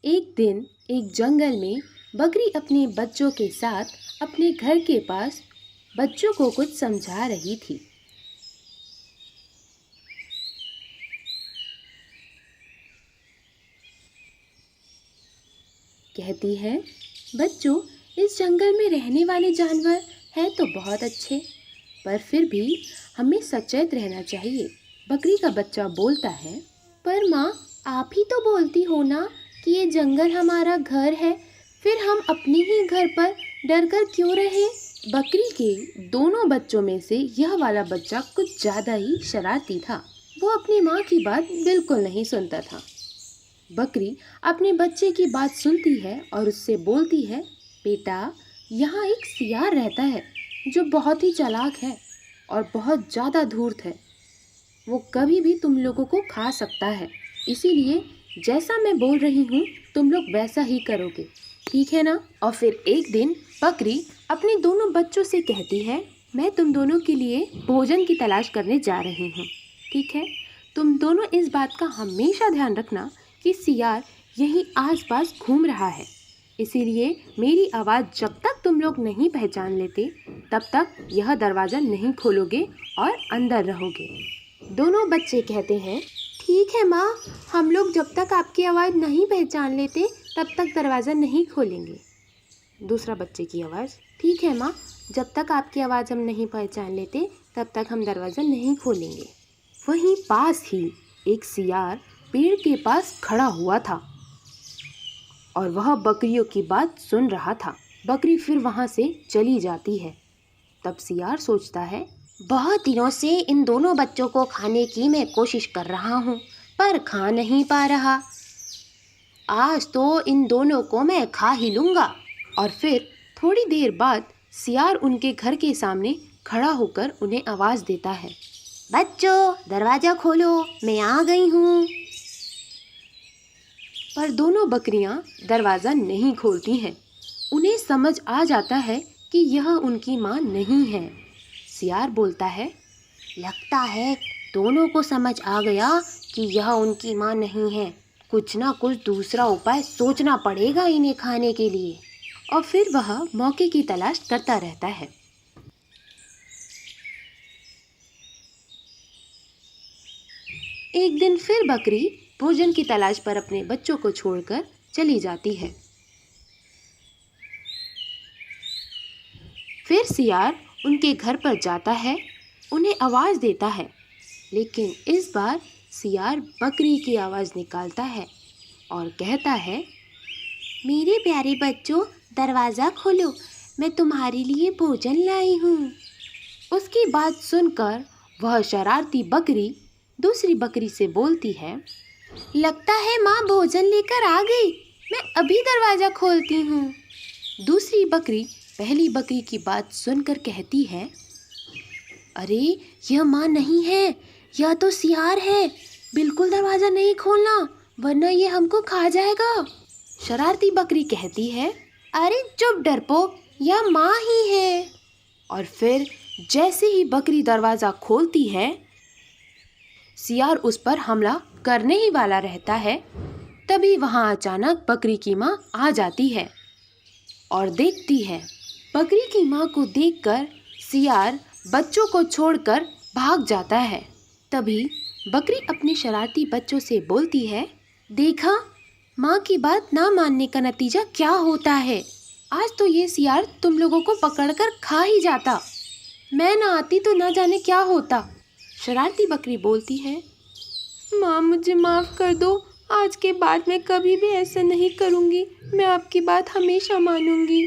एक दिन एक जंगल में बकरी अपने बच्चों के साथ अपने घर के पास बच्चों को कुछ समझा रही थी। कहती है, बच्चों, इस जंगल में रहने वाले जानवर हैं तो बहुत अच्छे, पर फिर भी हमें सचेत रहना चाहिए। बकरी का बच्चा बोलता है, पर माँ, आप ही तो बोलती हो ना कि ये जंगल हमारा घर है, फिर हम अपने ही घर पर डर कर क्यों रहे? बकरी के दोनों बच्चों में से यह वाला बच्चा कुछ ज़्यादा ही शरारती था। वो अपनी माँ की बात बिल्कुल नहीं सुनता था। बकरी अपने बच्चे की बात सुनती है और उससे बोलती है, बेटा, यहाँ एक सियार रहता है जो बहुत ही चालाक है और बहुत ज़्यादा धूर्त है। वो कभी भी तुम लोगों को खा सकता है, इसीलिए जैसा मैं बोल रही हूँ तुम लोग वैसा ही करोगे, ठीक है ना? और फिर एक दिन बकरी अपने दोनों बच्चों से कहती है, मैं तुम दोनों के लिए भोजन की तलाश करने जा रही हूँ, ठीक है? तुम दोनों इस बात का हमेशा ध्यान रखना कि सियार यहीं आसपास घूम रहा है, इसीलिए मेरी आवाज़ जब तक तुम लोग नहीं पहचान लेते तब तक यह दरवाज़ा नहीं खोलोगे और अंदर रहोगे। दोनों बच्चे कहते हैं, ठीक है माँ, हम लोग जब तक आपकी आवाज़ नहीं पहचान लेते तब तक दरवाज़ा नहीं खोलेंगे। दूसरा बच्चे की आवाज़, ठीक है माँ, जब तक आपकी आवाज़ हम नहीं पहचान लेते तब तक हम दरवाज़ा नहीं खोलेंगे। वहीं पास ही एक सियार पेड़ के पास खड़ा हुआ था और वह बकरियों की बात सुन रहा था। बकरी फिर वहाँ से चली जाती है। तब सियार सोचता है, बहुत दिनों से इन दोनों बच्चों को खाने की मैं कोशिश कर रहा हूँ, पर खा नहीं पा रहा। आज तो इन दोनों को मैं खा ही लूँगा। और फिर थोड़ी देर बाद सियार उनके घर के सामने खड़ा होकर उन्हें आवाज़ देता है, बच्चों, दरवाज़ा खोलो, मैं आ गई हूँ। पर दोनों बकरियाँ दरवाज़ा नहीं खोलती हैं। उन्हें समझ आ जाता है कि यह उनकी माँ नहीं है। सियार बोलता है, लगता है दोनों को समझ आ गया कि यह उनकी माँ नहीं है। कुछ ना कुछ दूसरा उपाय सोचना पड़ेगा इन्हें खाने के लिए। और फिर वह मौके की तलाश करता रहता है। एक दिन फिर बकरी भोजन की तलाश पर अपने बच्चों को छोड़कर चली जाती है। फिर सियार उनके घर पर जाता है, उन्हें आवाज़ देता है, लेकिन इस बार सियार बकरी की आवाज़ निकालता है और कहता है, मेरे प्यारे बच्चों, दरवाज़ा खोलो, मैं तुम्हारे लिए भोजन लाई हूँ। उसकी बात सुनकर वह शरारती बकरी दूसरी बकरी से बोलती है, लगता है माँ भोजन लेकर आ गई, मैं अभी दरवाज़ा खोलती हूँ। दूसरी बकरी पहली बकरी की बात सुनकर कहती है, अरे यह माँ नहीं है, यह तो सियार है, बिल्कुल दरवाज़ा नहीं खोलना वरना ये हमको खा जाएगा। शरारती बकरी कहती है, अरे चुप डरपोक, यह माँ ही है। और फिर जैसे ही बकरी दरवाज़ा खोलती है, सियार उस पर हमला करने ही वाला रहता है। तभी वहाँ अचानक बकरी की माँ आ जाती है और देखती है। बकरी की माँ को देखकर सियार बच्चों को छोड़कर भाग जाता है। तभी बकरी अपने शरारती बच्चों से बोलती है, देखा, माँ की बात ना मानने का नतीजा क्या होता है। आज तो ये सियार तुम लोगों को पकड़कर खा ही जाता। मैं ना आती तो ना जाने क्या होता। शरारती बकरी बोलती है, माँ मुझे माफ़ कर दो, आज के बाद मैं कभी भी ऐसा नहीं करूँगी, मैं आपकी बात हमेशा मानूंगी।